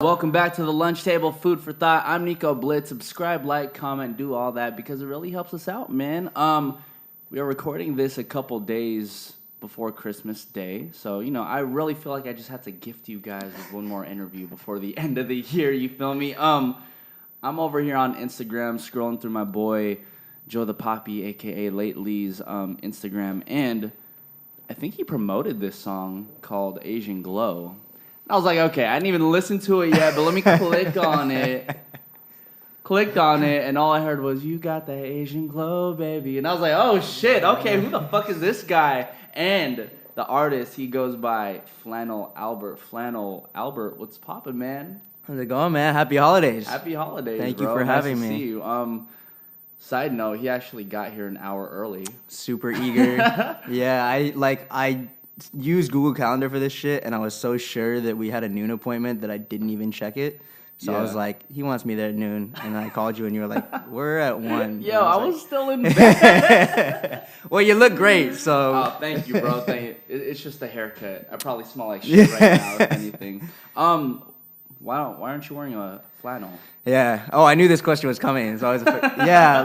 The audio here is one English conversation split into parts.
Welcome back to the Lunch Table Food for Thought. I'm Nico Blitz. Subscribe, like, comment, do all that because it really helps us out, man. We are recording this a couple days before Christmas Day. So, I really feel like I just had to gift you guys with one more interview before the end of the year, you feel me? I'm over here on Instagram scrolling through my boy Joe the Poppy, a.k.a. Late Lee's Instagram, and I think he promoted this song called Asian Glow. I was like, okay, I didn't even listen to it yet, but let me click on it. Clicked on it, and all I heard was, you got that Asian glow, baby. And I was like, oh, shit, okay, who the fuck is this guy? And the artist, he goes by Flannel Albert. Flannel Albert, what's poppin', man? How's it going, man? Happy holidays. Happy holidays, Thank bro. you for having me. Nice to see you. Side note, he actually got here an hour early. Super eager. Yeah, I used Google Calendar for this shit, and I was so sure that we had a noon appointment that I didn't even check it. So I was like, he wants me there at noon. And I called you, and you were like, we're at 1. Yo, I was still in bed. Well, you look great, so. Oh, thank you, bro. Thank you. It's just a haircut. I probably smell like shit right now, if anything. Why aren't you wearing a flannel? Yeah. Oh, I knew this question was coming. So I was yeah,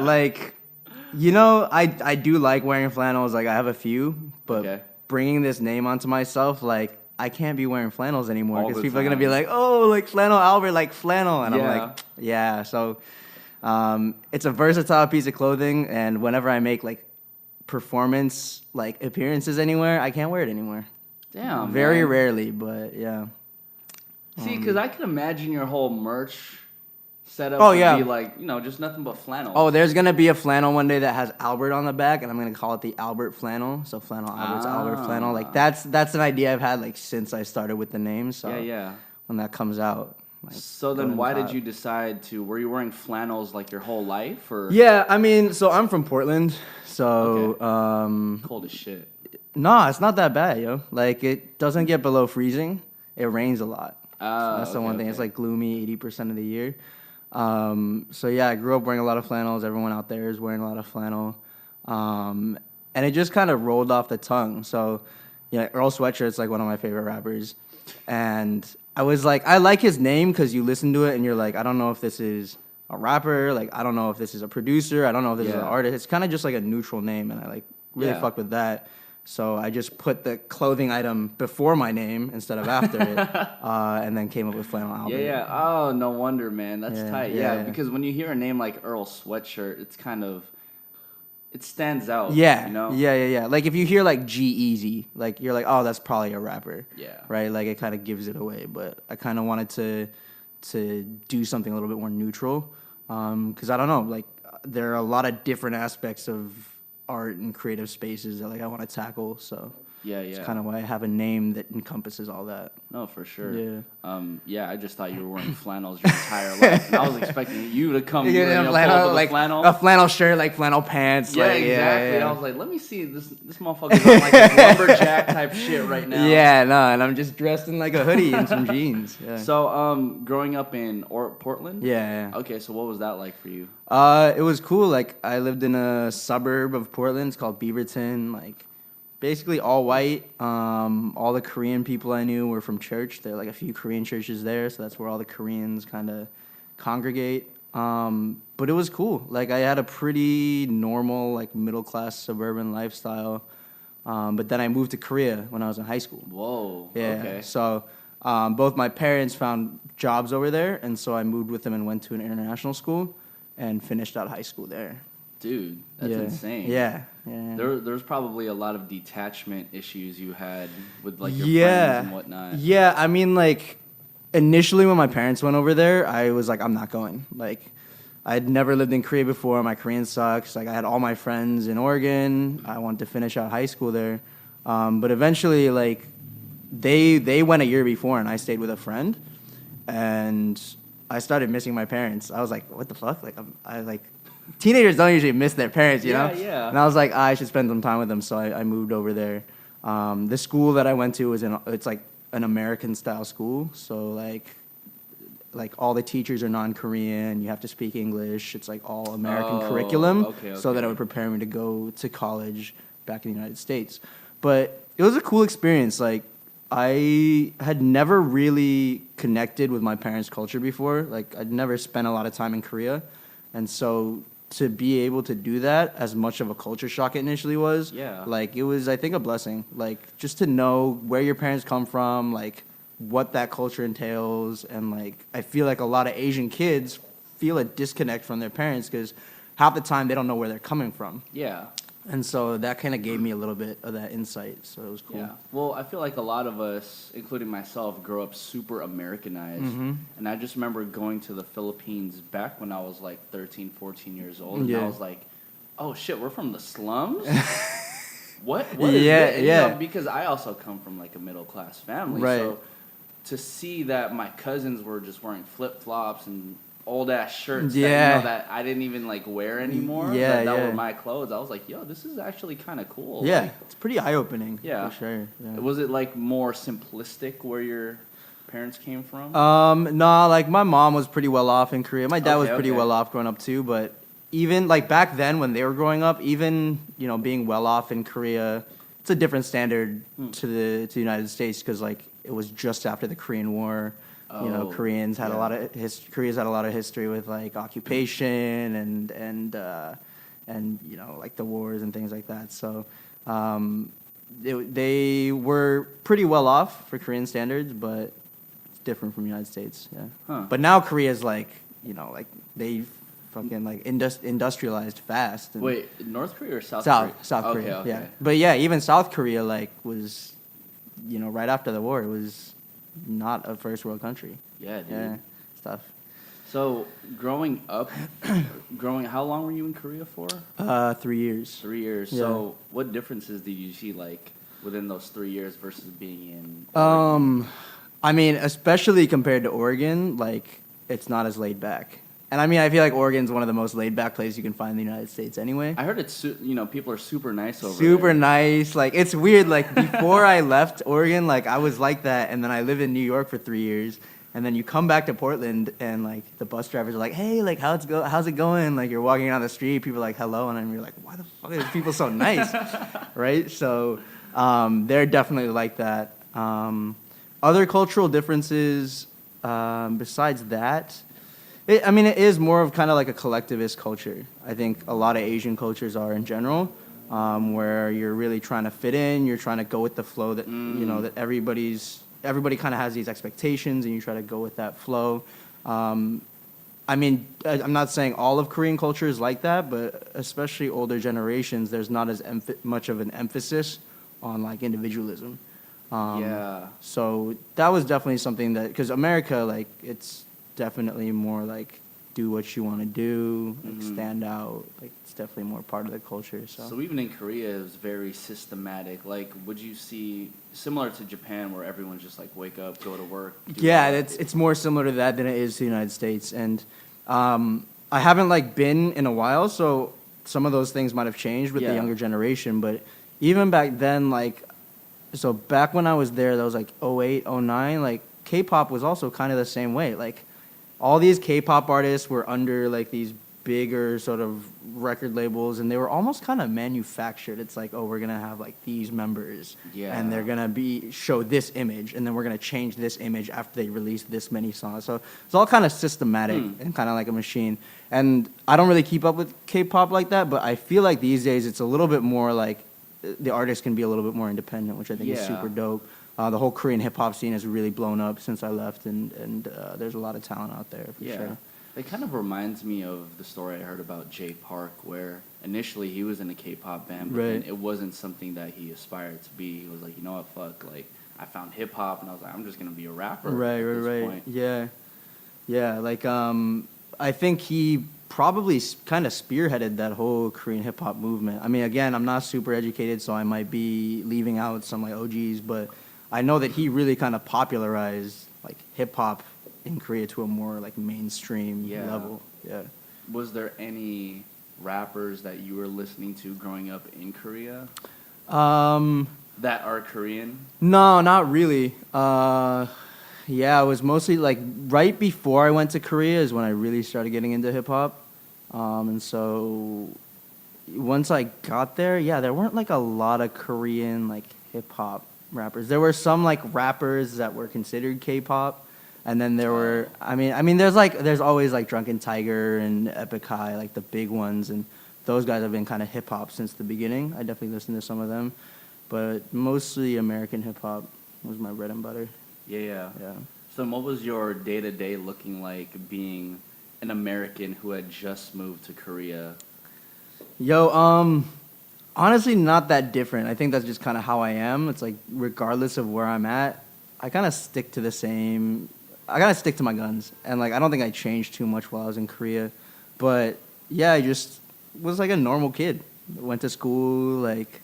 I do like wearing flannels. Like, I have a few, but bringing this name onto myself, like, I can't be wearing flannels anymore because people are going to be like, oh, like Flannel Albert, like flannel. And I'm like, yeah. So it's a versatile piece of clothing. And whenever I make like performance, like appearances anywhere, I can't wear it anymore. Damn, Very rarely, but yeah. See, because I can imagine your whole merch setup would be like, just nothing but flannel. Oh, there's going to be a flannel one day that has Albert on the back, and I'm going to call it the Albert Flannel. So Flannel Albert's Albert Flannel. Like, that's an idea I've had, like, since I started with the name. So when that comes out. Like, so then why did you decide were you wearing flannels, like, your whole life? Or? Yeah, I mean, so I'm from Portland. So. Cold as shit. Nah, it's not that bad, yo. Like, it doesn't get below freezing. It rains a lot. That's the one thing. It's, like, gloomy 80% of the year. So yeah, I grew up wearing a lot of flannels. Everyone out there is wearing a lot of flannel. And it just kind of rolled off the tongue. So, Earl Sweatshirt's like one of my favorite rappers. And I was like, I like his name because you listen to it and you're like, I don't know if this is a rapper. Like, I don't know if this is a producer. I don't know if this is an artist. It's kind of just like a neutral name. And I like really fucked with that. So I just put the clothing item before my name instead of after it, and then came up with Flannel Albert. Yeah. Oh, no wonder, man. That's tight. Yeah, because when you hear a name like Earl Sweatshirt, it's kind of, it stands out. Yeah. You know? Yeah. Like if you hear like G-Eazy, like you're like, oh, that's probably a rapper. Yeah. Right? Like it kind of gives it away. But I kind of wanted to do something a little bit more neutral, because I don't know, like there are a lot of different aspects of art and creative spaces that like I want to tackle, so it's kind of why I have a name that encompasses all that. No, for sure. I just thought you were wearing flannels your entire life. And I was expecting you to come flannel, like flannel. A flannel shirt, like flannel pants. Yeah, like, exactly. I was like, let me see this motherfucker's on like a lumberjack type shit right now. Yeah, no, and I'm just dressed in like a hoodie and some jeans. Yeah. So, growing up in Portland. Yeah. Okay, so what was that like for you? It was cool. Like I lived in a suburb of Portland. It's called Beaverton. Like basically all white. All the Korean people I knew were from church. There are like a few Korean churches there, so that's where all the Koreans kind of congregate. But it was cool. Like I had a pretty normal, like middle class suburban lifestyle. But then I moved to Korea when I was in high school. Whoa. Yeah. Okay. So both my parents found jobs over there, and so I moved with them and went to an international school. And finished out high school there. Dude, that's insane. Yeah. There's probably a lot of detachment issues you had with like your friends and whatnot. Yeah, I mean like initially when my parents went over there, I was like, I'm not going. Like I'd never lived in Korea before. My Korean sucks. Like I had all my friends in Oregon. I wanted to finish out high school there. But eventually like they went a year before and I stayed with a friend. And I started missing my parents. I was like, what the fuck? Like, teenagers don't usually miss their parents, you know? Yeah. And I was like, I should spend some time with them, so I moved over there. The school that I went to it's like an American style school, so like all the teachers are non-Korean. You have to speak English. It's like all American curriculum, so that it would prepare me to go to college back in the United States. But it was a cool experience. Like I had never really connected with my parents' culture before. Like, I'd never spent a lot of time in Korea. And so to be able to do that, as much of a culture shock it initially was, like, it was, I think, a blessing. Like, just to know where your parents come from, like, what that culture entails. And, like, I feel like a lot of Asian kids feel a disconnect from their parents because half the time they don't know where they're coming from. Yeah. And so that kind of gave me a little bit of that insight. So it was cool. Yeah. Well, I feel like a lot of us, including myself, grow up super Americanized. Mm-hmm. And I just remember going to the Philippines back when I was like 13, 14 years old. And I was like, oh, shit, we're from the slums? What is this? You know, because I also come from like a middle-class family. Right. So to see that my cousins were just wearing flip-flops and old ass shirts that, you know, that I didn't even like wear anymore. That were my clothes. I was like, yo, this is actually kind of cool. Yeah, like, it's pretty eye opening. Yeah, for sure. Yeah. Was it like more simplistic where your parents came from? No, like my mom was pretty well off in Korea. My dad was pretty well off growing up too. But even like back then when they were growing up, even being well off in Korea, it's a different standard to the United States because like it was just after the Korean War. Koreans had a lot of Korea's had a lot of history with like occupation and like the wars and things like that. So they were pretty well off for Korean standards, but it's different from the United States. Yeah. Huh. But now Korea's like like they fucking like industrialized fast. And wait, North Korea or South Korea? South Korea. Okay. Yeah. But yeah, even South Korea like was right after the war it was not a first world country. Yeah, dude. Yeah, stuff. So, growing up, how long were you in Korea for? 3 years. 3 years. Yeah. So, what differences did you see, like, within those 3 years versus being in Oregon? I mean, especially compared to Oregon, like, it's not as laid back. And I mean, I feel like Oregon's one of the most laid back places you can find in the United States anyway. I heard it's, people are super nice over there. Super nice. Like, it's weird. Like, before I left Oregon, like, I was like that. And then I lived in New York for 3 years. And then you come back to Portland and, like, the bus drivers are like, hey, like, how's it going? Like, you're walking down the street, people are like, hello. And then you're like, why the fuck are these people so nice? Right? So, they're definitely like that. Other cultural differences, besides that, it is more of kind of like a collectivist culture. I think a lot of Asian cultures are in general, where you're really trying to fit in. You're trying to go with the flow that that everybody kind of has these expectations, and you try to go with that flow. I'm not saying all of Korean culture is like that, but especially older generations, there's not as much of an emphasis on like individualism. So that was definitely something that, because America, like, it's definitely more like do what you want to do, like stand out. Like, it's definitely more part of the culture. So even in Korea, it's very systematic. Like, would you see similar to Japan, where everyone's just like wake up, go to work? Yeah, it's more similar to that than it is to the United States. And I haven't like been in a while, so some of those things might have changed with the younger generation. But even back then, like, so back when I was there, that was like 08, 09, like K-pop was also kind of the same way. Like, all these K-pop artists were under like these bigger sort of record labels, and they were almost kind of manufactured. It's like, oh, we're gonna have like these members, and they're gonna show this image, and then we're gonna change this image after they release this many songs. So it's all kind of systematic and kind of like a machine. And I don't really keep up with K-pop like that, but I feel like these days it's a little bit more like the artists can be a little bit more independent, which I think is super dope. The whole Korean hip-hop scene has really blown up since I left, and there's a lot of talent out there, for sure. It kind of reminds me of the story I heard about Jay Park, where initially he was in a K-pop band, but then it wasn't something that he aspired to be. He was like, you know what, fuck, like, I found hip-hop, and I was like, I'm just going to be a rapper at this point. Yeah, like, I think he probably kind of spearheaded that whole Korean hip-hop movement. I mean, again, I'm not super educated, so I might be leaving out some, like, OGs, but I know that he really kind of popularized like hip hop in Korea to a more like mainstream level. Yeah. Was there any rappers that you were listening to growing up in Korea? That are Korean? No, not really. Yeah, it was mostly like right before I went to Korea is when I really started getting into hip hop. And so once I got there, there weren't like a lot of Korean like hip hop rappers. There were some like rappers that were considered K-pop, and then there were. I mean, there's always like Drunken Tiger and Epic High, like the big ones, and those guys have been kind of hip hop since the beginning. I definitely listened to some of them, but mostly American hip hop was my bread and butter. Yeah. So what was your day-to-day looking like being an American who had just moved to Korea? Yo, honestly, not that different. I think that's just kind of how I am. It's like, regardless of where I'm at, I kind of stick to the same. I gotta stick to my guns, and like I don't think I changed too much while I was in Korea. But yeah, I just was like a normal kid. Went to school, like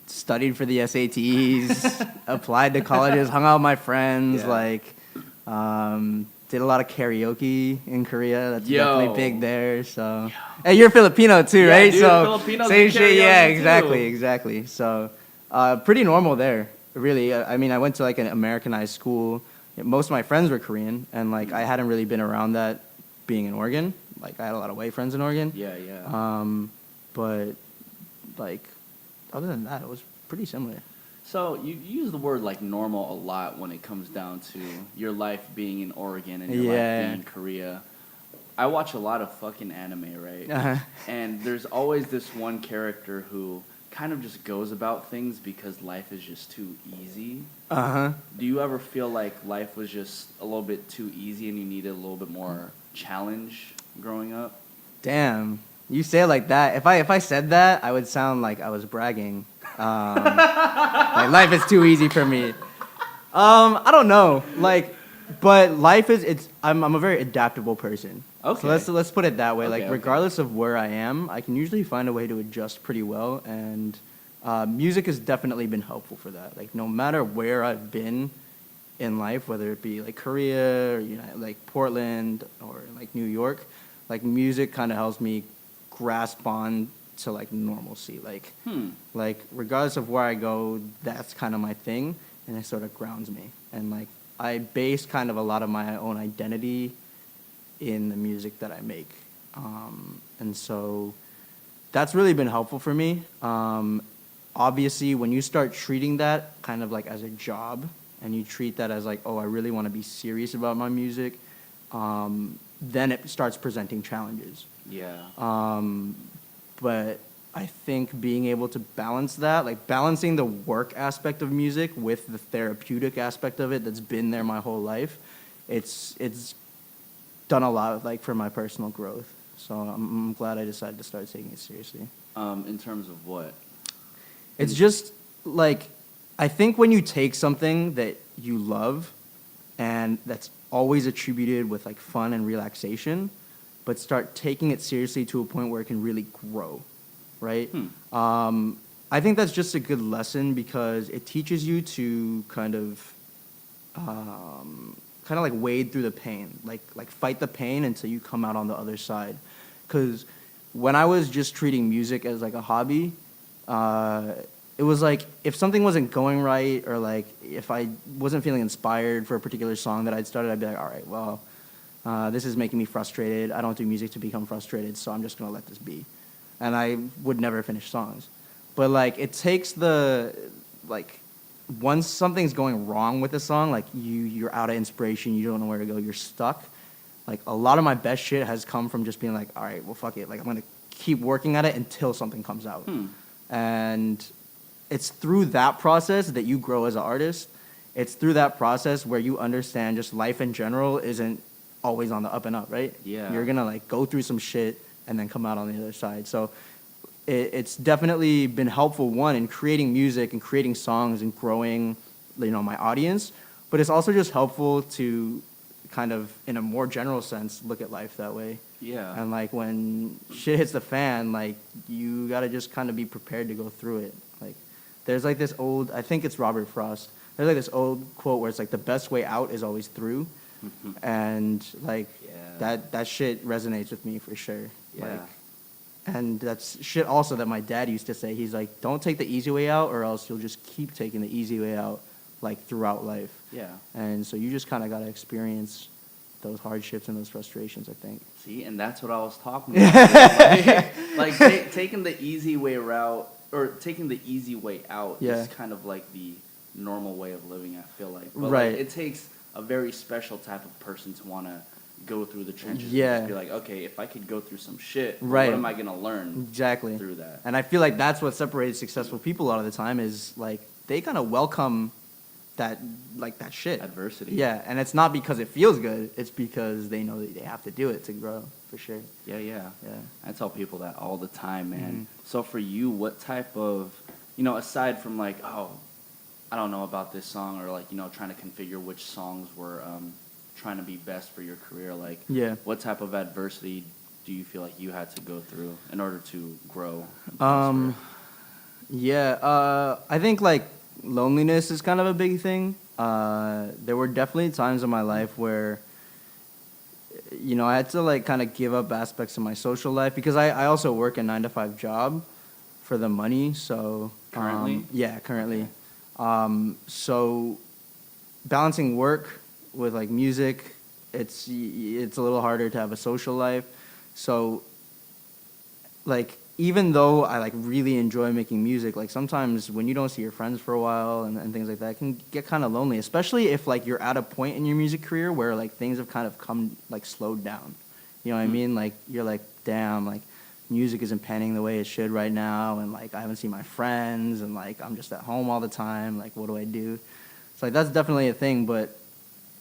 studied for the SATs, applied to colleges, hung out with my friends, did a lot of karaoke in Korea. That's definitely big there. So, hey, you're Filipino too, right? Dude, so Filipinos same shit. Yeah, too. exactly. So, pretty normal there. Really, I mean, I went to like an Americanized school. Most of my friends were Korean, and like I hadn't really been around that being in Oregon. Like I had a lot of white friends in Oregon. Yeah. But like other than that, it was pretty similar. So you use the word like normal a lot when it comes down to your life being in Oregon and your life being in Korea. I watch a lot of fucking anime, right? Uh-huh. And there's always this one character who kind of just goes about things because life is just too easy. Uh-huh. Do you ever feel like life was just a little bit too easy and you needed a little bit more challenge growing up? Damn. You say it like that. If I said that, I would sound like I was bragging. Like life is too easy for me. I don't know. Like, but life is. I'm a very adaptable person. Okay. So let's put it that way. Okay, like regardless of where I am, I can usually find a way to adjust pretty well. And music has definitely been helpful for that. Like no matter where I've been in life, whether it be like Korea or like Portland or like New York, like music kind of helps me grasp on to like normalcy. Like regardless of where I go, that's kind of my thing, and it sort of grounds me. And like I base kind of a lot of my own identity in the music that I make, and so that's really been helpful for me. Obviously, when you start treating that kind of like as a job, and you treat that as like, oh, I really want to be serious about my music, then it starts presenting challenges. Yeah. But I think being able to balance that, like balancing the work aspect of music with the therapeutic aspect of it that's been there my whole life, it's done a lot like for my personal growth. So I'm glad I decided to start taking it seriously. In terms of what? It's just like, I think when you take something that you love and that's always attributed with like fun and relaxation, but start taking it seriously to a point where it can really grow, right? I think that's just a good lesson because it teaches you to kind of like wade through the pain, like fight the pain until you come out on the other side. Because when I was just treating music as like a hobby, it was like if something wasn't going right or like if I wasn't feeling inspired for a particular song that I'd started, I'd be like, all right, well, this is making me frustrated. I don't do music to become frustrated, so I'm just going to let this be. And I would never finish songs. But, like, it takes once something's going wrong with a song, like, you're out of inspiration, you don't know where to go, you're stuck. Like, a lot of my best shit has come from just being like, all right, well, fuck it. Like, I'm going to keep working at it until something comes out. And it's through that process that you grow as an artist. It's through that process where you understand just life in general isn't always on the up and up, right? Yeah. You're gonna like go through some shit and then come out on the other side. So it's definitely been helpful, one, in creating music and creating songs and growing, my audience. But it's also just helpful to kind of, in a more general sense, look at life that way. Yeah. And like when shit hits the fan, like you gotta just kind of be prepared to go through it. Like there's like this old, I think it's Robert Frost. There's like this old quote where it's like the best way out is always through. And like that shit resonates with me for sure. Yeah. And that's shit also that my dad used to say. He's like, don't take the easy way out or else you'll just keep taking the easy way out like throughout life. Yeah. And so you just kind of got to experience those hardships and those frustrations, I think. See, and that's what I was talking about. Taking the easy way route or taking the easy way out Yeah. is kind of like the normal way of living, I feel like. But Right. like, it takes a very special type of person to want to go through the trenches Yeah. and just be like, okay, if I could go through some shit, Right. what am I going to learn Exactly. through that? And I feel like that's what separates successful people a lot of the time is like they kind of welcome that shit. Adversity. Yeah, and it's not because it feels good. It's because they know that they have to do it to grow, for sure. Yeah. Yeah. I tell people that all the time, man. Mm-hmm. So for you, what type of, aside from like, oh, I don't know about this song, or like, trying to configure which songs were trying to be best for your career, like, Yeah. what type of adversity do you feel like you had to go through in order to grow? I think like loneliness is kind of a big thing. There were definitely times in my life where, I had to like kind of give up aspects of my social life because I also work a 9-to-5 job for the money. So Currently? Yeah, currently. So balancing work with like music, it's a little harder to have a social life. So like even though I like really enjoy making music, like sometimes when you don't see your friends for a while and things like that, it can get kind of lonely, especially if like you're at a point in your music career where like things have kind of come like slowed down. You know what I mean? Like you're like, damn, like music isn't panning the way it should right now, and like I haven't seen my friends, and like I'm just at home all the time. Like what do I do? So like that's definitely a thing, but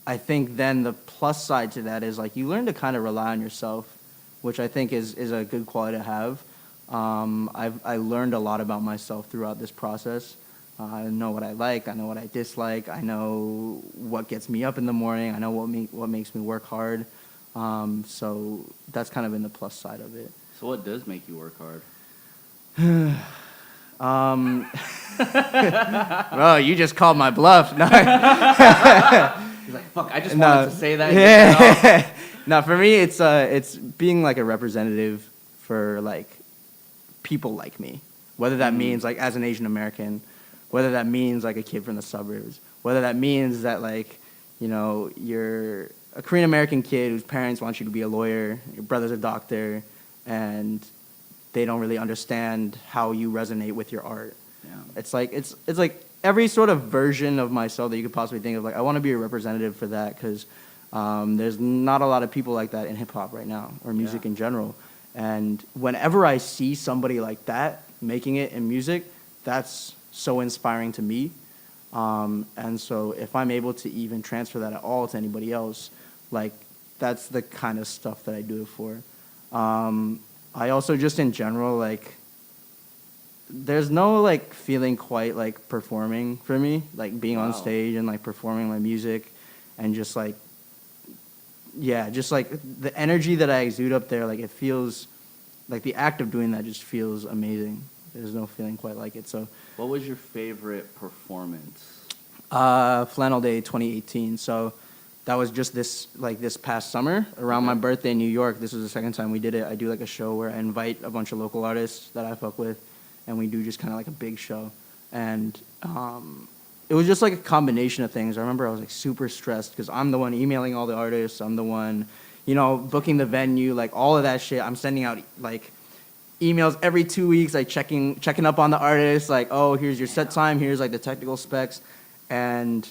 I think then the plus side to that is like you learn to kind of rely on yourself, which I think is a good quality to have. I learned a lot about myself throughout this process. I know what I like. I know what I dislike. I know what gets me up in the morning. I know what makes me work hard. So that's kind of been the plus side of it. So what does make you work hard? Well, you just called my bluff. No. He's like, fuck, I just wanted to say that. Yeah. No, for me, it's being like a representative for like people like me, whether that means like as an Asian American, whether that means like a kid from the suburbs, whether that means that like, you're a Korean American kid whose parents want you to be a lawyer, your brother's a doctor, and they don't really understand how you resonate with your art. Yeah. It's like every sort of version of myself that you could possibly think of. Like I want to be a representative for that because there's not a lot of people like that in hip hop right now or music in general. And whenever I see somebody like that making it in music, that's so inspiring to me. And so if I'm able to even transfer that at all to anybody else, like that's the kind of stuff that I do it for. I also just in general, like there's no like feeling quite like performing for me, like being on stage and like performing my music and just like, just like the energy that I exude up there, like it feels like the act of doing that just feels amazing. There's no feeling quite like it. So what was your favorite performance? Flannel Day 2018. So that was just this past summer around my birthday in New York. This was the second time we did it. I do like a show where I invite a bunch of local artists that I fuck with, and we do just kind of like a big show. And it was just like a combination of things. I remember I was like super stressed because I'm the one emailing all the artists. I'm the one, booking the venue, like all of that shit. I'm sending out like emails every 2 weeks, like checking up on the artists, like, oh, here's your set time, here's like the technical specs. And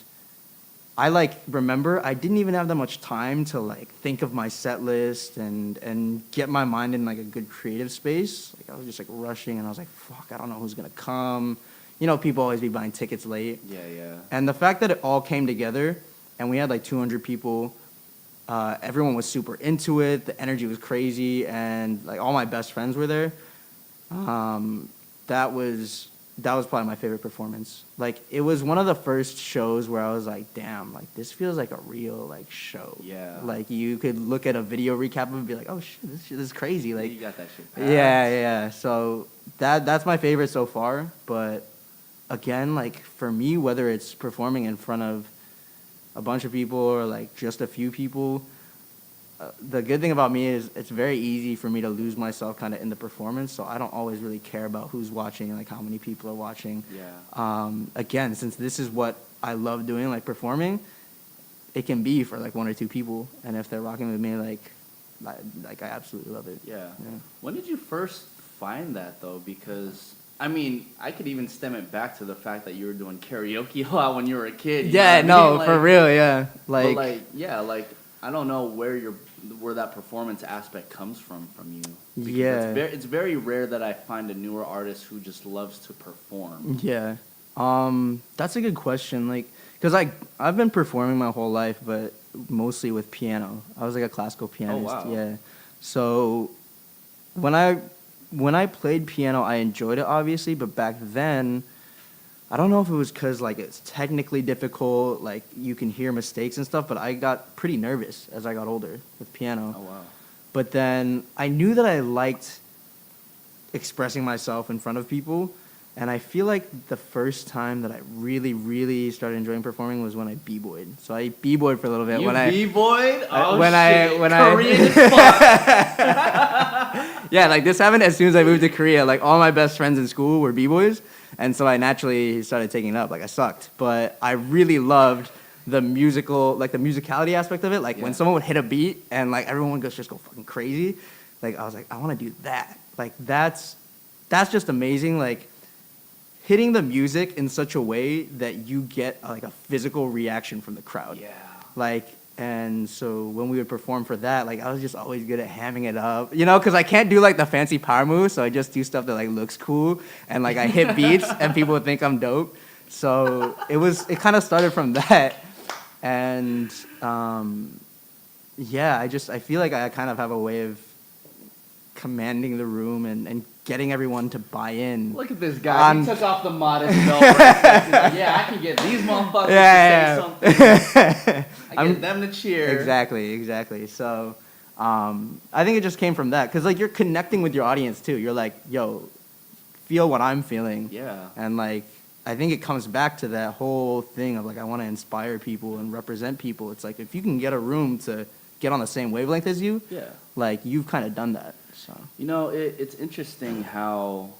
I like remember I didn't even have that much time to like think of my set list and get my mind in like a good creative space. Like I was just like rushing and I was like, fuck, I don't know who's gonna come. People always be buying tickets late. Yeah. And the fact that it all came together and we had like 200 people, everyone was super into it. The energy was crazy, and like all my best friends were there. That was probably my favorite performance. Like it was one of the first shows where I was like, damn, like this feels like a real like show. Yeah. Like you could look at a video recap and be like, oh shit, this shit is crazy. Like you got that shit packed. Yeah. So that's my favorite so far. But again, like for me, whether it's performing in front of a bunch of people or like just a few people, the good thing about me is it's very easy for me to lose myself kind of in the performance, so I don't always really care about who's watching, like how many people are watching. Yeah. Again, since this is what I love doing, like performing, it can be for like one or two people, and if they're rocking with me, like I absolutely love it. Yeah. When did you first find that though? Because I mean, I could even stem it back to the fact that you were doing karaoke a lot when you were a kid. Yeah, no, for real, yeah. But I don't know where that performance aspect comes from you. Yeah. It's very rare that I find a newer artist who just loves to perform. Yeah. That's a good question. Like, because I've been performing my whole life, but mostly with piano. I was like a classical pianist. Oh, wow. Yeah. So when I played piano, I enjoyed it obviously, but back then, I don't know if it was because like it's technically difficult, like you can hear mistakes and stuff, but I got pretty nervous as I got older with piano. Oh wow. But then I knew that I liked expressing myself in front of people, and I feel like the first time that I really, really started enjoying performing was when I b-boyed. So I b-boyed for a little bit. You b-boyed? Korean as fuck. Yeah, like this happened as soon as I moved to Korea. Like all my best friends in school were b-boys, and so I naturally started taking it up. Like I sucked, but I really loved the musicality aspect of it. Like when someone would hit a beat and like everyone would just go fucking crazy. Like I was like, I want to do that. Like that's just amazing. Like hitting the music in such a way that you get like a physical reaction from the crowd. Yeah. Like, and so when we would perform for that, like I was just always good at hamming it up, you know, because I can't do like the fancy power moves, so I just do stuff that like looks cool, and like I hit beats and people would think I'm dope. So it kind of started from that, and yeah, I feel like I kind of have a way of commanding the room and getting everyone to buy in. Look at this guy. He took off the modest belt. Right. He's like, yeah, I can get these motherfuckers to say something. I get them to cheer. Exactly. So I think it just came from that. Because like you're connecting with your audience too. You're like, yo, feel what I'm feeling. Yeah. And like, I think it comes back to that whole thing of like, I want to inspire people and represent people. It's like, if you can get a room to get on the same wavelength as you, like you've kind of done that. So you know, it's interesting how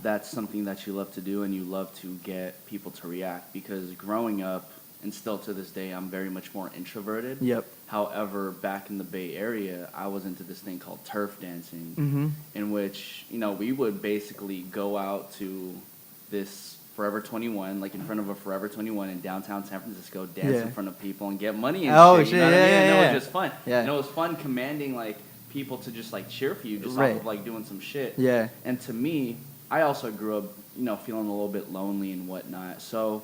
that's something that you love to do and you love to get people to react, because growing up and still to this day I'm very much more introverted. Yep. However, back in the Bay Area, I was into this thing called turf dancing, in which, you know, we would basically go out to this Forever 21, like in front of a Forever 21 in downtown San Francisco, dance in front of people and get money and shit. You know what I mean? And it was just fun. Yeah. And it was fun commanding like people to just like cheer for you just off of like doing some shit. Yeah. And to me, I also grew up, you know, feeling a little bit lonely and whatnot. So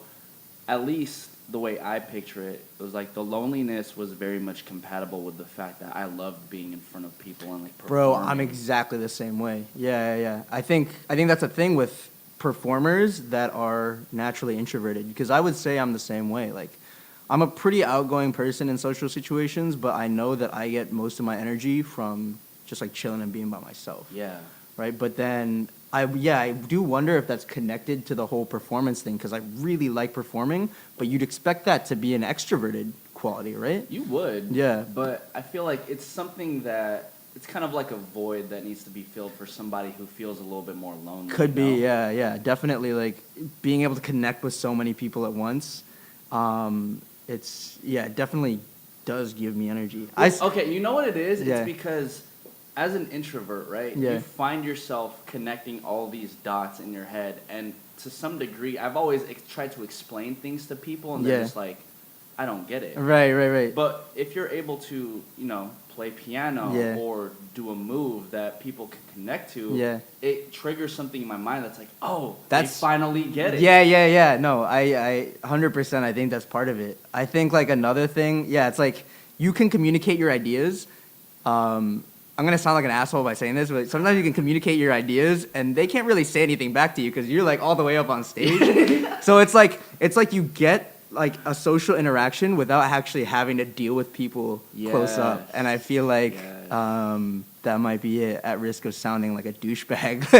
at least the way I picture it, it was like the loneliness was very much compatible with the fact that I loved being in front of people and like performing. Bro, I'm exactly the same way. Yeah. I think that's a thing with performers that are naturally introverted, because I would say I'm the same way. Like I'm a pretty outgoing person in social situations, but I know that I get most of my energy from just like chilling and being by myself. Yeah. Right? But then I do wonder if that's connected to the whole performance thing, because I really like performing, but you'd expect that to be an extroverted quality, right? You would. Yeah. But I feel like it's something that it's kind of like a void that needs to be filled for somebody who feels a little bit more lonely. Could be, yeah. Definitely, like being able to connect with so many people at once. It definitely does give me energy. Okay, you know what it is? Yeah. It's because as an introvert, right, yeah. you find yourself connecting all these dots in your head, and to some degree, I've always tried to explain things to people, and they're just like, I don't get it. Right. But if you're able to, you know, play piano or do a move that people can connect to, it triggers something in my mind that's like, oh, they finally get it. Yeah. No, I 100%, I think that's part of it. I think like another thing, it's like you can communicate your ideas. I'm going to sound like an asshole by saying this, but sometimes you can communicate your ideas and they can't really say anything back to you because you're like all the way up on stage. So it's like you get like a social interaction without actually having to deal with people close up. And I feel like that might be it, at risk of sounding like a douchebag.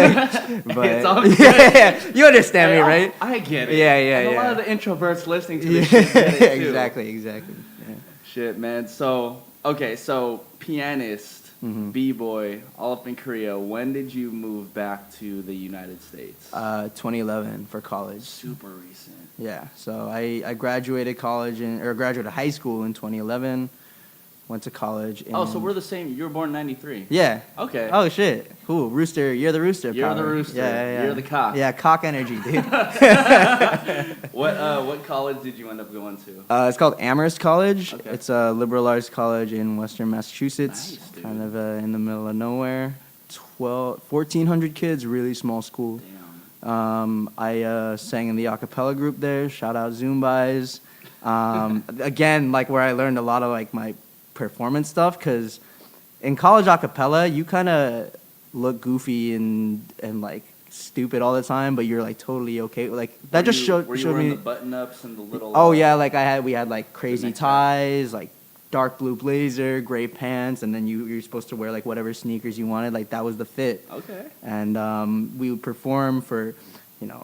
But it's all good. You understand me, right? I get it. Yeah. And a lot of the introverts listening to this shit get it too. Exactly. Yeah. Shit, man. So pianist, b-boy, all up in Korea. When did you move back to the United States? 2011 for college. Super recent. Yeah, so I graduated graduated high school in 2011. went to college. Oh, so we're the same. You were born in 93. Yeah. Okay. Oh, shit. Cool. Rooster. You're the rooster. You're power. the rooster. Yeah. You're the cock. Yeah, cock energy, dude. What college did you end up going to? It's called Amherst College. Okay. It's a liberal arts college in Western Massachusetts. Nice, dude. Kind of in the middle of nowhere. 1,400 kids, really small school. Damn. I sang in the a cappella group there. Shout out Zoombis. Again, like where I learned a lot of like my performance stuff, because in college a cappella, you kind of look goofy and like stupid all the time, but you're like totally okay. Like that just showed Were you showed wearing me the button ups and the little? Oh yeah, like we had like crazy necktie. ties, like dark blue blazer, gray pants, and then you're supposed to wear like whatever sneakers you wanted. Like that was the fit. Okay. And we would perform for,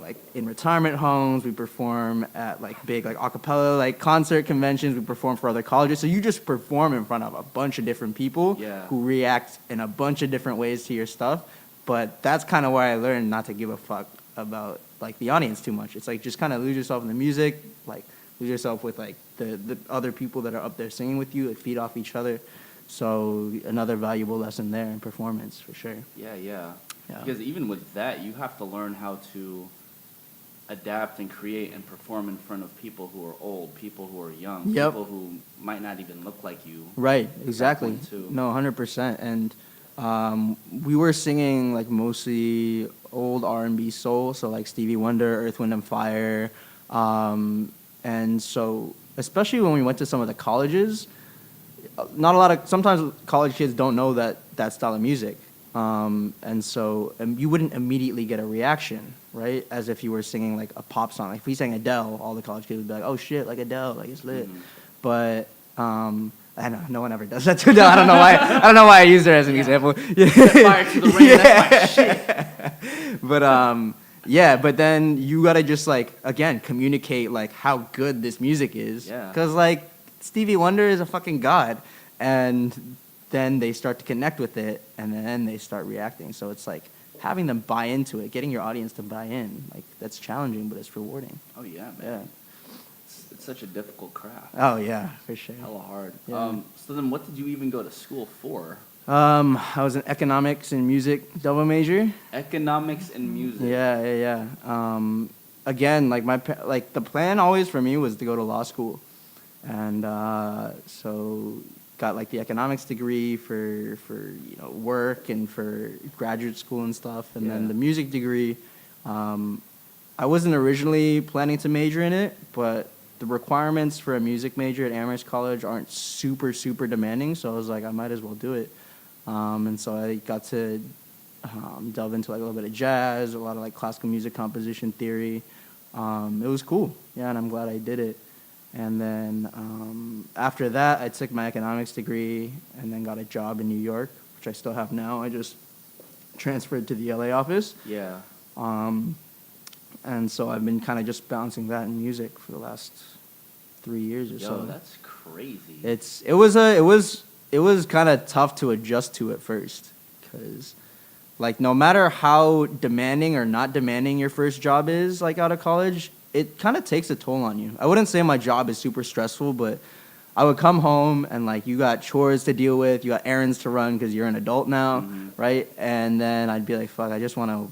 like in retirement homes. We perform at like big like a cappella like concert conventions. We perform for other colleges. So you just perform in front of a bunch of different people who react in a bunch of different ways to your stuff. But that's kind of where I learned not to give a fuck about like the audience too much. It's like just kind of lose yourself in the music, like lose yourself with like the other people that are up there singing with you, like feed off each other. So another valuable lesson there in performance for sure. Yeah. Because even with that, you have to learn how to adapt and create and perform in front of people who are old, people who are young, people who might not even look like you. Right, exactly. No, 100%. And we were singing like mostly old R&B soul, so like Stevie Wonder, Earth, Wind and Fire. And so especially when we went to some of the colleges, sometimes college kids don't know that style of music. And so you wouldn't immediately get a reaction, right? As if you were singing like a pop song. Like if we sang Adele, all the college kids would be like, "Oh shit, like Adele, like it's lit." Mm-hmm. But I know no one ever does that to Adele. I don't know why I use her as an example. Set fire to the rain. That's my shit. But but then you gotta just like again communicate like how good this music is. Yeah. Because like Stevie Wonder is a fucking god, and then they start to connect with it, and then they start reacting. So it's like having them buy into it, getting your audience to buy in. Like that's challenging, but it's rewarding. Oh yeah, man. Yeah. It's such a difficult craft. Oh yeah, for sure. Hella hard. Yeah. So then, what did you even go to school for? I was an economics and music double major. Economics and music. Yeah. Again, like the plan always for me was to go to law school, and so got like the economics degree for work and for graduate school and stuff, and then the music degree. I wasn't originally planning to major in it, but the requirements for a music major at Amherst College aren't super demanding, so I was like, I might as well do it. And so I got to delve into like a little bit of jazz, a lot of like classical music composition theory. It was cool, and I'm glad I did it. And then after that, I took my economics degree and then got a job in New York, which I still have now. I just transferred to the LA office. Yeah. And so I've been kind of just bouncing that in music for the last 3 years or so. Yo, that's crazy. It was kind of tough to adjust to at first, because like no matter how demanding or not demanding your first job is, like out of college, it kind of takes a toll on you. I wouldn't say my job is super stressful, but I would come home and like you got chores to deal with, you got errands to run because you're an adult now, right? And then I'd be like, fuck, I just want to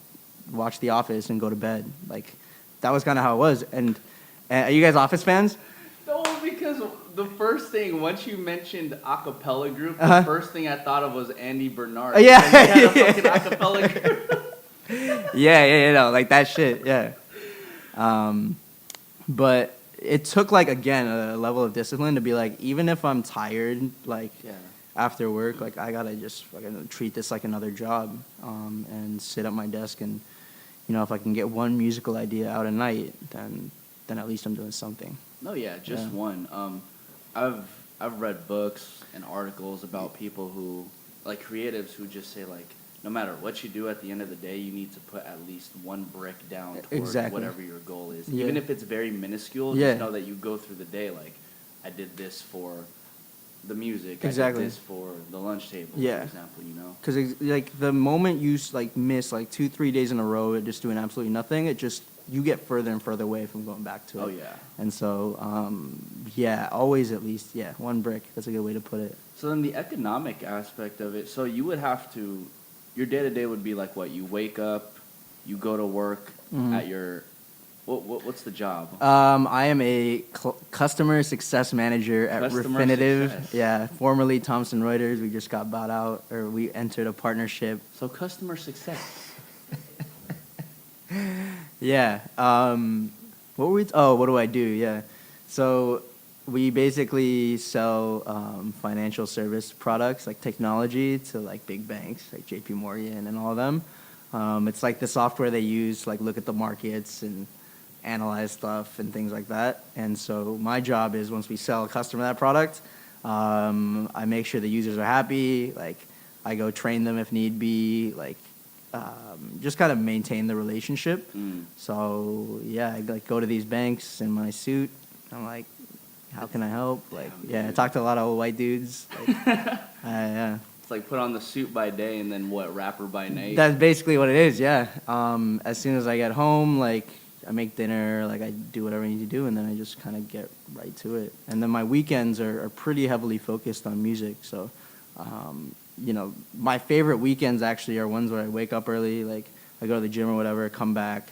watch The Office and go to bed. Like that was kind of how it was. And are you guys Office fans? No, because the first thing, once you mentioned acapella group, the first thing I thought of was Andy Bernard. Yeah. He had a fucking acapella group. Yeah, like that shit, yeah. But it took like, again, a level of discipline to be like, even if I'm tired, like after work, like I gotta just fucking treat this like another job, and sit at my desk and, if I can get one musical idea out a night, then at least I'm doing something. No, yeah, just one. I've read books and articles about people who, like creatives who just say like, no matter what you do at the end of the day, you need to put at least one brick down towards whatever your goal is. Yeah. Even if it's very minuscule, just know that you go through the day like, I did this for the music, I did this for the lunch table, for example, Because like the moment you like miss like 2-3 days in a row at just doing absolutely nothing, you get further and further away from going back to it. Oh, yeah. And so, always at least, one brick. That's a good way to put it. So then the economic aspect of it, so you would have to, your day-to-day would be like what? You wake up, you go to work at your, what's the job? I am a customer success manager at Refinitiv. Success. Yeah, formerly Thomson Reuters. We just got bought out, or we entered a partnership. So customer success. Yeah. What were we? What do I do? Yeah. So we basically sell financial service products like technology to like big banks like JP Morgan and all of them. It's like the software they use to like look at the markets and analyze stuff and things like that. And so my job is once we sell a customer that product, I make sure the users are happy. Like I go train them if need be. Like just kind of maintain the relationship. So yeah, I like go to these banks in my suit. I'm like, how can I help? Like, I talk to a lot of old white dudes. Like, yeah. It's like put on the suit by day and then what, rapper by night? That's basically what it is, yeah. As soon as I get home, like, I make dinner, like, I do whatever I need to do, and then I just kind of get right to it. And then my weekends are pretty heavily focused on music, so, you know, my favorite weekends actually are ones where I wake up early, like, I go to the gym or whatever, come back,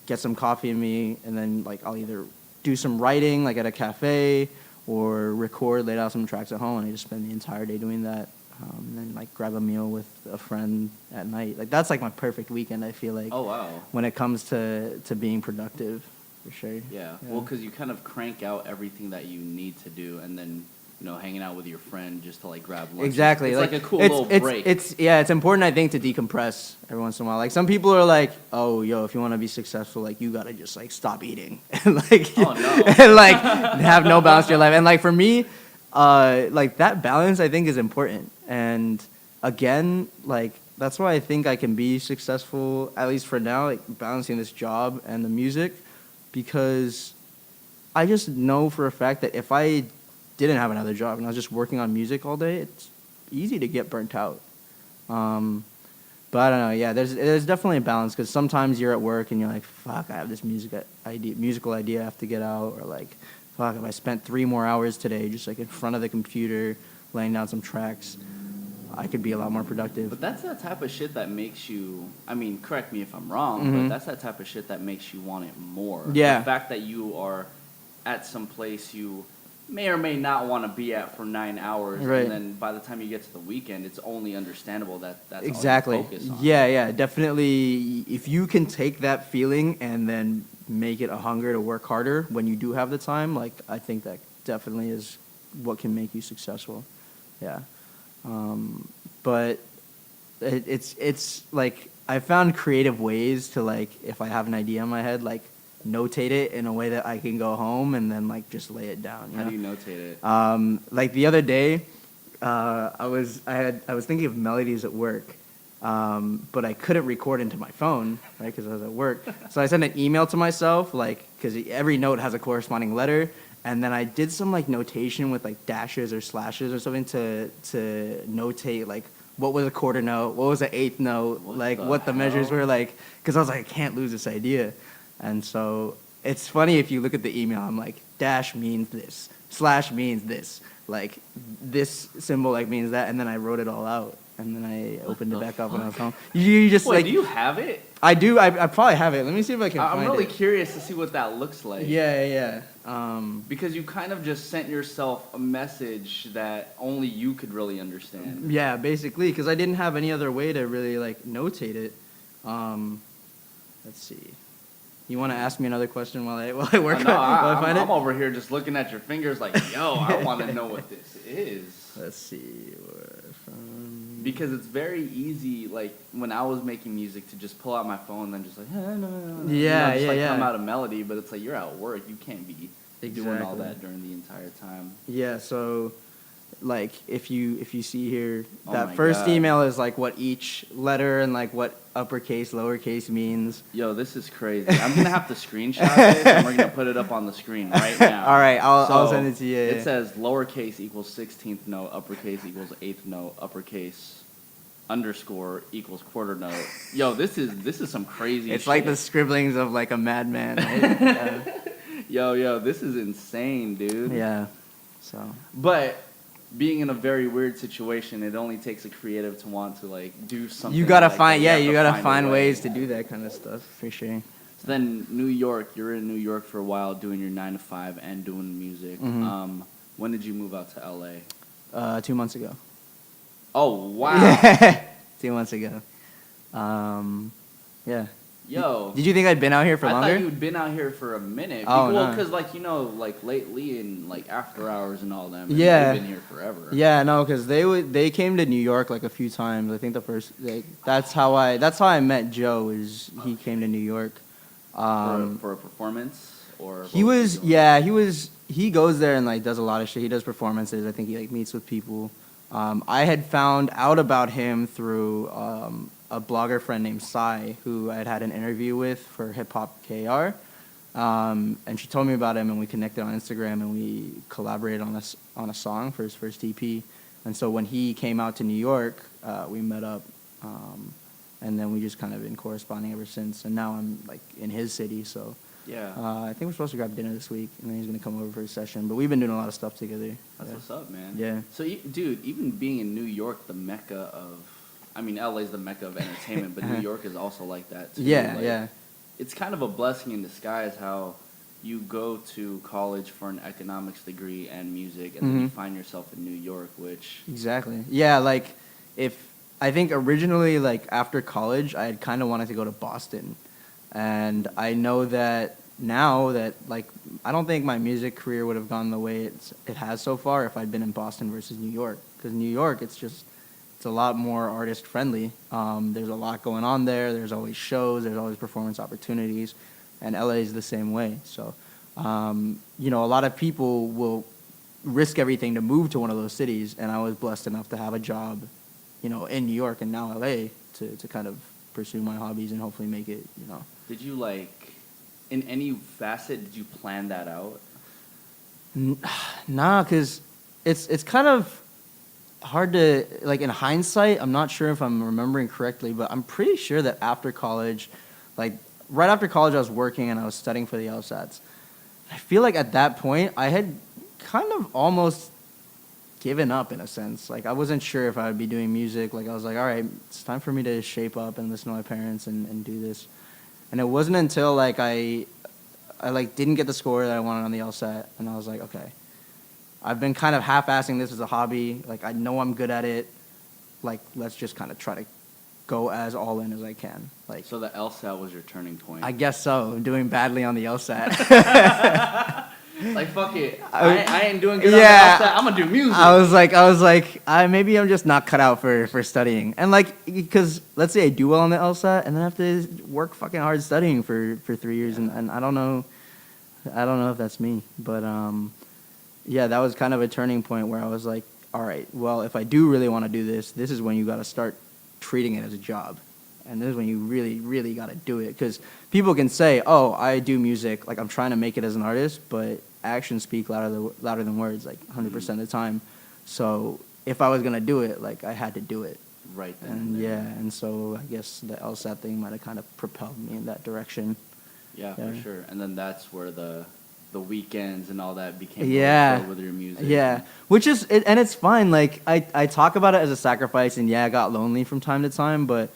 get some coffee in me, and then, like, I'll either do some writing, like, at a cafe, or record, lay out some tracks at home, and I just spend the entire day doing that. And then like grab a meal with a friend at night. Like that's like my perfect weekend. I feel like. Oh wow. When it comes to being productive, for sure. Yeah. Well, because you kind of crank out everything that you need to do, and then hanging out with your friend just to like grab lunch. Exactly. It's like a cool little break. It's important I think to decompress every once in a while. Like some people are like, oh yo, if you want to be successful, like you gotta just like stop eating and like and like have no balance to your life. And like for me, like that balance I think is important. And again, like that's why I think I can be successful, at least for now, like balancing this job and the music, because I just know for a fact that if I didn't have another job and I was just working on music all day, it's easy to get burnt out. But I don't know, yeah, there's definitely a balance, because sometimes you're at work and you're like, fuck, I have this musical idea I have to get out, or like, fuck, if I spent 3 more hours today just like in front of the computer laying down some tracks, I could be a lot more productive. But that's that type of shit that makes you, I mean, correct me if I'm wrong, but that's that type of shit that makes you want it more. Yeah. The fact that you are at some place you may or may not want to be at for 9 hours, right. And then by the time you get to the weekend, it's only understandable that that's exactly. all you focus on. Yeah, definitely. If you can take that feeling and then make it a hunger to work harder when you do have the time, like I think that definitely is what can make you successful. Yeah. But it's like I found creative ways to like, if I have an idea in my head, like notate it in a way that I can go home and then like just lay it down. How do you notate it? Like the other day, I was thinking of melodies at work, but I couldn't record into my phone, right, because I was at work. So I sent an email to myself, like, because every note has a corresponding letter. And then I did some like notation with like dashes or slashes or something to notate like what was a quarter note, what was an eighth note, what the measures were, like, because I was like, I can't lose this idea. And so it's funny if you look at the email, I'm like, dash means this, slash means this, like this symbol like means that, and then I wrote it all out. And then I opened it back up when I was home. You just Wait, like, do you have it? I do. I probably have it. Let me see if I can find it. I'm really curious to see what that looks like. Yeah. Because you kind of just sent yourself a message that only you could really understand. Yeah, basically, because I didn't have any other way to really like notate it. Let's see. You want to ask me another question while I work on it? I'm over here just looking at your fingers like, yo, I want to know what this is. Let's see. Because it's very easy, like, when I was making music, to just pull out my phone and then just like, come out a melody, but it's like, you're at work, you can't be doing all that during the entire time. Yeah, so, like, if you see here, that first email is, like, what each letter and, like, what uppercase, lowercase means. Yo, this is crazy. I'm going to have to screenshot this, and we're going to put it up on the screen right now. All right, I'll send it to you. It says lowercase equals 16th note, uppercase equals 8th note, uppercase underscore equals quarter note. Yo, this is some crazy shit. It's like the scribblings of, like, a madman, right? Yo, this is insane, dude. Yeah, so. But being in a very weird situation, it only takes a creative to want to like do something. You gotta like find, that. you gotta find a way. ways to do that kind of stuff for sure. So then New York, you're in New York for a while doing your 9 to 5 and doing music. Mm-hmm. When did you move out to LA? 2 months ago. Oh wow! Yeah. 2 months ago. Yeah. Yo. Did you think I'd been out here for longer? I thought you'd been out here for a minute. Oh, well, no. because like like lately and like after hours and all them. Yeah. They've been here forever. Yeah, no, because they came to New York like a few times. I think the first that's how I met Joe. Is he came to New York For a performance or he goes there and like does a lot of shit. He does performances. I think he like meets with people. I had found out about him through a blogger friend named Sai, who I had an interview with for Hip Hop KR, and she told me about him, and we connected on Instagram, and we collaborated on a song for his first EP. And so when he came out to New York, we met up, and then we just kind of been corresponding ever since. And now I'm like in his city, so. Yeah. I think we're supposed to grab dinner this week, and then he's going to come over for a session. But we've been doing a lot of stuff together. That's what's up, man. Yeah. So, dude, even being in New York, the mecca of, I mean, LA's the mecca of entertainment, but New York is also like that, too. Yeah, like, yeah. It's kind of a blessing in disguise how you go to college for an economics degree and music, and then you find yourself in New York, which... Exactly. Yeah, like, I think originally, like, after college, I had kind of wanted to go to Boston. And I know that now that, like, I don't think my music career would have gone the way it has so far if I'd been in Boston versus New York. Because New York, it's a lot more artist-friendly. There's a lot going on there. There's always shows. There's always performance opportunities. And LA is the same way. So, a lot of people will risk everything to move to one of those cities. And I was blessed enough to have a job, in New York and now LA to kind of pursue my hobbies and hopefully make it, Did you, like, in any facet, did you plan that out? Nah, because it's kind of hard to, like, in hindsight, I'm not sure if I'm remembering correctly, but I'm pretty sure that after college, like, right after college I was working and I was studying for the LSATs. I feel like at that point I had kind of almost given up in a sense. Like, I wasn't sure if I would be doing music. Like, I was like, all right, it's time for me to shape up and listen to my parents and do this. And it wasn't until, like, I like, didn't get the score that I wanted on the LSAT, and I was like, okay, I've been kind of half-assing this as a hobby. Like, I know I'm good at it. Like, let's just kind of try to go as all in as I can. Like, so the LSAT was your turning point? I guess so. I'm doing badly on the LSAT. Like, fuck it. I ain't doing good on the LSAT. I'm going to do music. I was like, maybe I'm just not cut out for studying. And, like, because let's say I do well on the LSAT, and then I have to work fucking hard studying for 3 years, and I don't know if that's me. But, that was kind of a turning point where I was like, all right, well, if I do really want to do this is when you got to start treating it as a job. And this is when you really, really got to do it. Because people can say, oh, I do music, like, I'm trying to make it as an artist, but actions speak louder than words, like, 100% of the time. So if I was going to do it, like, I had to do it. Right then. And, and so I guess the LSAT thing might have kind of propelled me in that direction. Yeah, for sure. And then that's where the weekends and all that became filled with your music. Yeah, which is, and it's fine. Like, I talk about it as a sacrifice, and I got lonely from time to time, but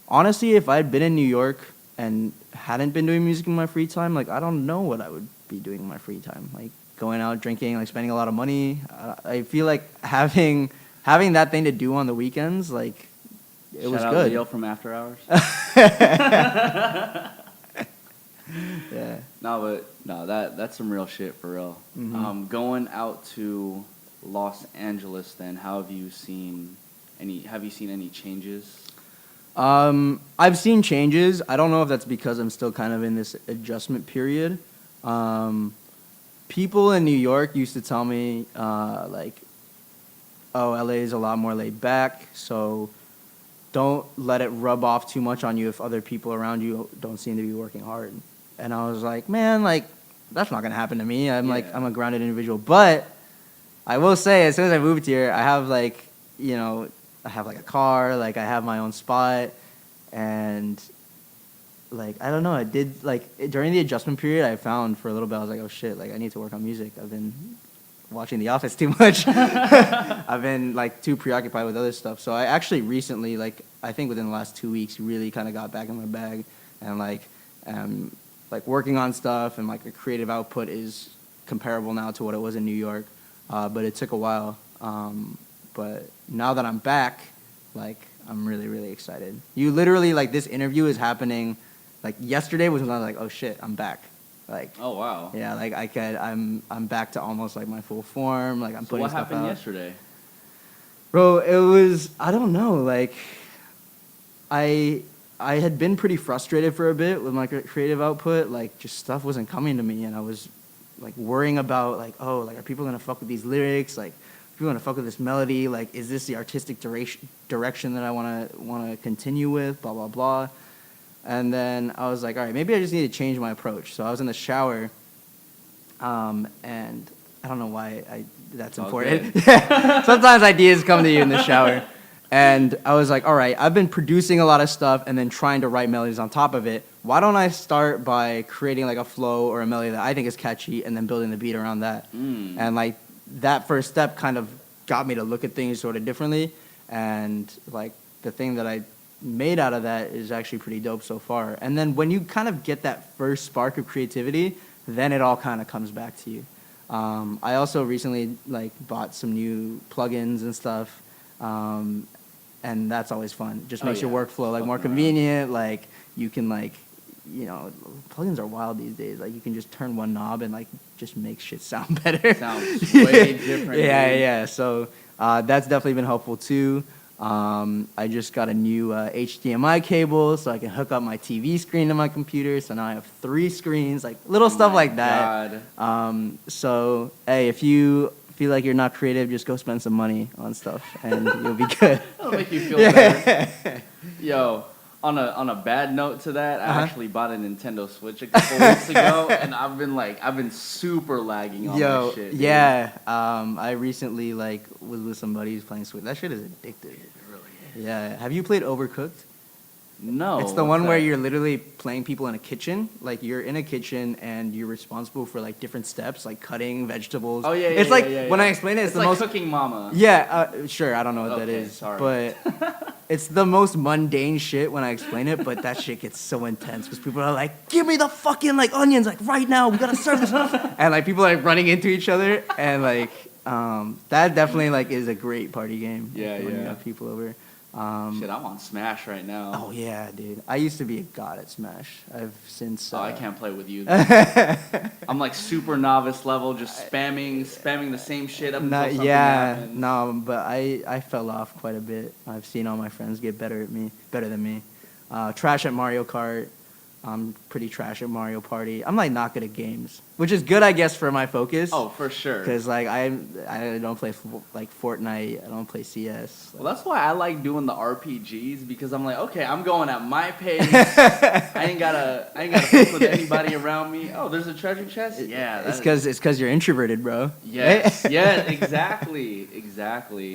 honestly, if I'd been in New York and hadn't been doing music in my free time, like, I don't know what I would be doing in my free time. Like, going out drinking, like, spending a lot of money. I feel like having that thing to do on the weekends, like, it was Shout good. out Leo from After Hours. Yeah. No, that's some real shit for real. Mm-hmm. Going out to Los Angeles, then, how have you seen any changes? I've seen changes. I don't know if that's because I'm still kind of in this adjustment period. People in New York used to tell me, like, oh, LA is a lot more laid back, so don't let it rub off too much on you if other people around you don't seem to be working hard. And I was like, man, like, that's not going to happen to me. I'm a grounded individual. But I will say, as soon as I moved here, I have, like, I have, like, a car, like, I have my own spot, and, like, I don't know, I did, like, during the adjustment period, I found for a little bit, I was like, oh, shit, like, I need to work on music. I've been watching The Office too much. I've been like too preoccupied with other stuff. So I actually recently, like I think within the last 2 weeks, really kind of got back in my bag and like working on stuff, and like the creative output is comparable now to what it was in New York. But it took a while. But now that I'm back, like I'm really, really excited. You literally, like, this interview is happening, like yesterday was when I was like, oh shit, I'm back. Like, oh wow. Yeah, like I'm back to almost like my full form. Like I'm putting stuff out. What happened yesterday? Bro, it was, I don't know, like I had been pretty frustrated for a bit with my creative output. Like just stuff wasn't coming to me, and I was like worrying about like, oh, like are people gonna fuck with these lyrics? Like are people gonna fuck with this melody? Like is this the artistic direction that I wanna continue with? Blah blah blah. And then I was like, all right, maybe I just need to change my approach. So I was in the shower, and I don't know why that's important. Sometimes ideas come to you in the shower. And I was like, all right, I've been producing a lot of stuff and then trying to write melodies on top of it. Why don't I start by creating like a flow or a melody that I think is catchy and then building the beat around that? And like that first step kind of got me to look at things sort of differently. And like the thing that I made out of that is actually pretty dope so far. And then when you kind of get that first spark of creativity, then it all kind of comes back to you. I also recently like bought some new plugins and stuff. And that's always fun. Just makes your workflow like more convenient. Like you can like, you know, plugins are wild these days. Like you can just turn one knob and like just make shit sound better. Sounds way different. Yeah. So that's definitely been helpful too. I just got a new HDMI cable so I can hook up my TV screen to my computer. So now I have 3 screens, like little stuff like that. So hey, if you feel like you're not creative, just go spend some money on stuff and you'll be good. That'll make you feel better. Yo, on a bad note to that, I actually bought a Nintendo Switch a couple weeks ago, and I've been super lagging on that shit. Dude. Yeah. I recently like was with some buddies playing Switch. That shit is addictive. It really is. Yeah. Have you played Overcooked? No. It's the one where you're literally playing people in a kitchen. Like you're in a kitchen and you're responsible for like different steps, like cutting vegetables. Oh yeah. It's like when I explain it, it's the like most Cooking Mama. Yeah, sure. I don't know what that is, sorry. but it's the most mundane shit when I explain it. But that shit gets so intense because people are like, "Give me the fucking like onions, like right now. We gotta serve this," and like people are like running into each other, and like that definitely like is a great party game. Yeah. When you have people over. Shit, I'm on Smash right now. Oh yeah, dude. I used to be a god at Smash. I've since. I can't play with you. I'm like super novice level, just spamming the same shit up until something happens. No, but I fell off quite a bit. I've seen all my friends get better than me. Trash at Mario Kart. I'm pretty trash at Mario Party. I'm like not good at games, which is good, I guess, for my focus. Oh, for sure. Because like I don't play like Fortnite. I don't play CS. Well, that's why I like doing the RPGs, because I'm like, okay, I'm going at my pace. I ain't gotta fuck with anybody around me. Oh, there's a treasure chest. Yeah, it's because you're introverted, bro. Yes. Yeah. Exactly.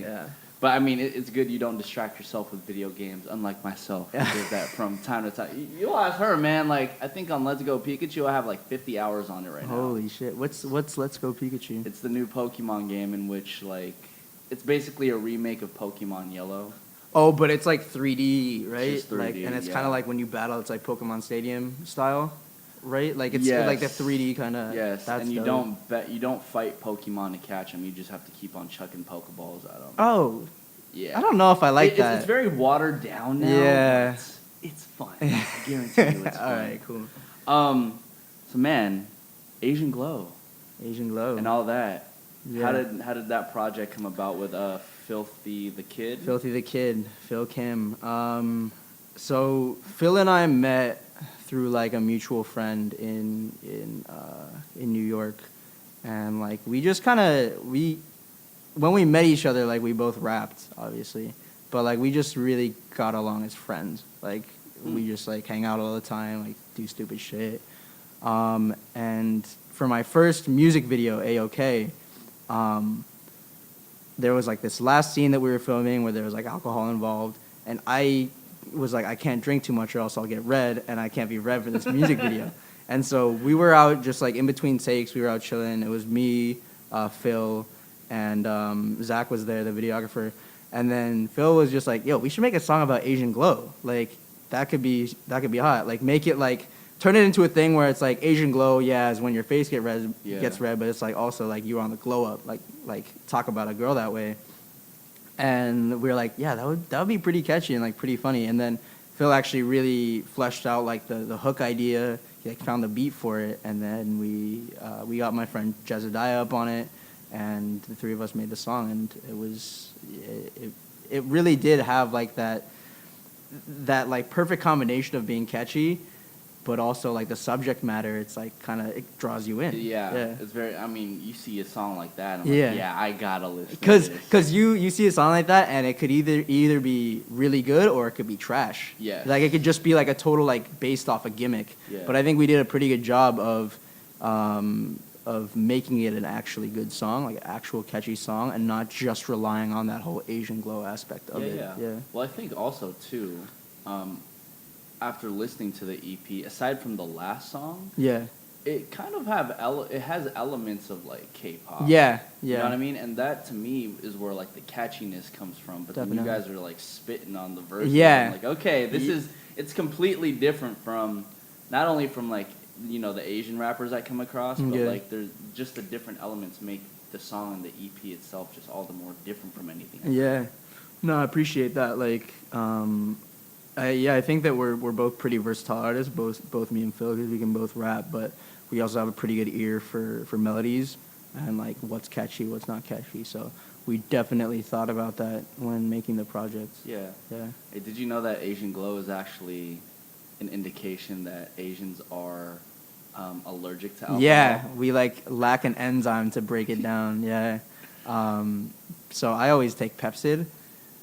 Yeah. But I mean, it's good you don't distract yourself with video games, unlike myself. I did that from time to time. You'll ask her, man. Like, I think on Let's Go Pikachu, I have like 50 hours on it right now. Holy shit! What's Let's Go Pikachu? It's the new Pokemon game in which like it's basically a remake of Pokemon Yellow. Oh, but it's like 3D, right? Just 3D, like, and it's kind of like when you battle, it's like Pokemon Stadium style, right? Like it's like the 3D kind of. Yes, that's and you dope. don't fight Pokemon to catch them. You just have to keep on chucking Pokeballs at them. Oh. Yeah. I don't know if I like that. It's very watered down now. Yeah. It's fun. I guarantee you it's fun. All right, cool. So man, Asian Glow. And all that. Yeah. How did that project come about with Filthy the Kid? Filthy the Kid, Phil Kim. So Phil and I met through like a mutual friend in New York, and like we just kind of when we met each other, like we both rapped, obviously, but like we just really got along as friends. Like we just like hang out all the time, like do stupid shit. And for my first music video, A-OK, there was like this last scene that we were filming where there was like alcohol involved, and I was like, I can't drink too much or else I'll get red, and I can't be red for this music video. And so we were out just like in between takes, we were out chilling. It was me, Phil, and Zach was there, the videographer. And then Phil was just like, "Yo, we should make a song about Asian glow. Like that could be hot. Like make it like turn it into a thing where it's like Asian glow, yeah, is when your face gets red, but it's like also like you're on the glow up. Like talk about a girl that way." And we were like, "Yeah, that would be pretty catchy and like pretty funny." And then Phil actually really fleshed out like the hook idea. He like found the beat for it, and then we got my friend Jezediah up on it, and the three of us made the song, and it really did have like that like perfect combination of being catchy, but also like the subject matter. It's like kind of it draws you in. Yeah, it's very. I mean, you see a song like that, and I'm like, yeah, I gotta listen. Because you see a song like that, and it could either be really good or it could be trash. Yeah, like it could just be like a total like based off a gimmick. Yeah. But I think we did a pretty good job of making it an actually good song, like an actual catchy song, and not just relying on that whole Asian glow aspect of it. Yeah. Well, I think also too, after listening to the EP, aside from the last song, it kind of has elements of like K-pop. Yeah. You know what I mean? And that to me is where like the catchiness comes from. But then you guys are like spitting on the verses. Yeah. Like, okay, it's completely different from, not only from like, you know, the Asian rappers I come across, but like there's just the different elements make the song and the EP itself just all the more different from anything else. Yeah. No, I appreciate that. Like, I think that we're both pretty versatile artists, both me and Phil, because we can both rap, but we also have a pretty good ear for melodies and like what's catchy, what's not catchy. So we definitely thought about that when making the projects. Yeah. Yeah. Hey, did you know that Asian glow is actually an indication that Asians are allergic to alcohol? Yeah, we like lack an enzyme to break it down. Yeah. So I always take Pepsid.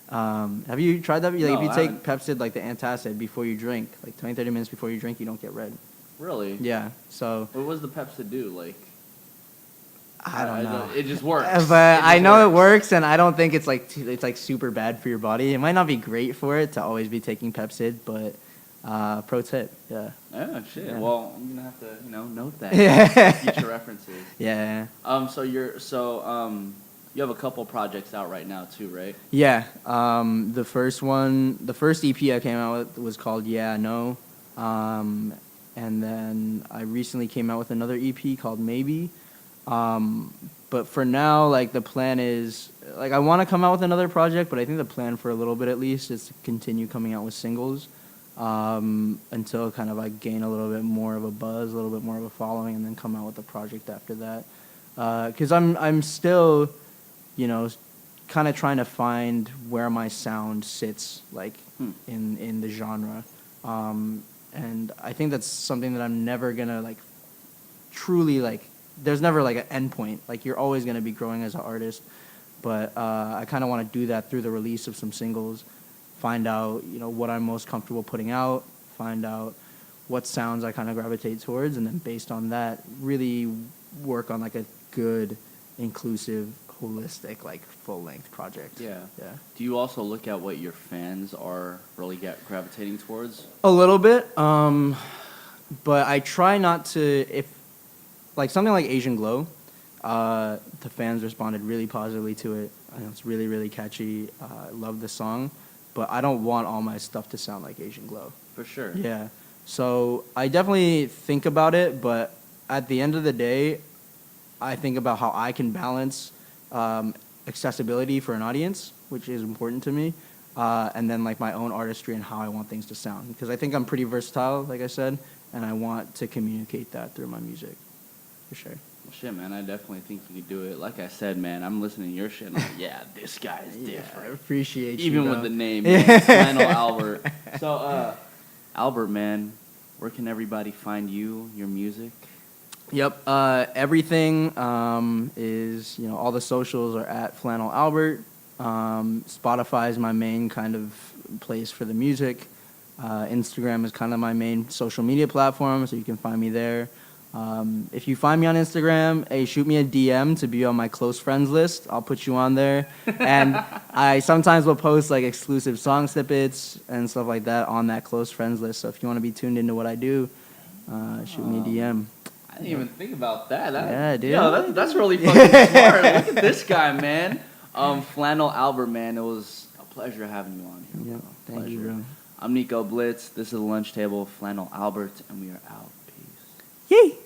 Have you tried that? Like, No, if you I take haven't. Pepsid, like the antacid, before you drink, like 20, 30 minutes before you drink, you don't get red. Really? Yeah. So What does the Pepsi do? Like, I don't know. It just works. But I know it works, and I don't think it's like super bad for your body. It might not be great for it to always be taking Pepsid, but pro tip, yeah. Oh shit. Yeah. Well, I'm gonna have to note that. Yeah. Future references. Yeah. So you have a couple projects out right now too, right? Yeah. The first EP I came out with was called Yeah No, and then I recently came out with another EP called Maybe. But for now, like the plan is, like I want to come out with another project, but I think the plan for a little bit at least is to continue coming out with singles until kind of I gain a little bit more of a buzz, a little bit more of a following, and then come out with a project after that. Because I'm still, kind of trying to find where my sound sits, like in the genre, and I think that's something that I'm never gonna like truly like. There's never like an end point. Like you're always gonna be growing as an artist, but I kind of want to do that through the release of some singles, find out what I'm most comfortable putting out, find out what sounds I kind of gravitate towards, and then based on that, really work on like a good, inclusive, holistic, like full-length project. Yeah. Yeah. Do you also look at what your fans are really gravitating towards? A little bit, but I try not to. If like something like Asian Glow, the fans responded really positively to it. I know it's really, really catchy. I love the song, but I don't want all my stuff to sound like Asian Glow. For sure. Yeah. So I definitely think about it, but at the end of the day, I think about how I can balance accessibility for an audience, which is important to me, and then like my own artistry and how I want things to sound. Because I think I'm pretty versatile, like I said, and I want to communicate that through my music, for sure. Well, shit, man, I definitely think you could do it. Like I said, man, I'm listening to your shit and I'm like, yeah, this guy's different. I appreciate you. Even bro. with the name, Flannel Albert. So, Albert, man, where can everybody find you, your music? Yep. Everything is, all the socials are at Flannel Albert. Spotify is my main kind of place for the music. Instagram is kind of my main social media platform, so you can find me there. If you find me on Instagram, hey, shoot me a DM to be on my close friends list. I'll put you on there. And I sometimes will post like exclusive song snippets and stuff like that on that close friends list. So if you want to be tuned into what I do, shoot me a DM. I didn't even think about that. Yeah, dude. Yo, that's really fucking smart. Look at this guy, man. Flannel Albert, man. It was a pleasure having you on here. Yep. Bro. Thank you, bro. I'm Nico Blitz. This is the Lunch Table, Flannel Albert, and we are out. Peace. Yay!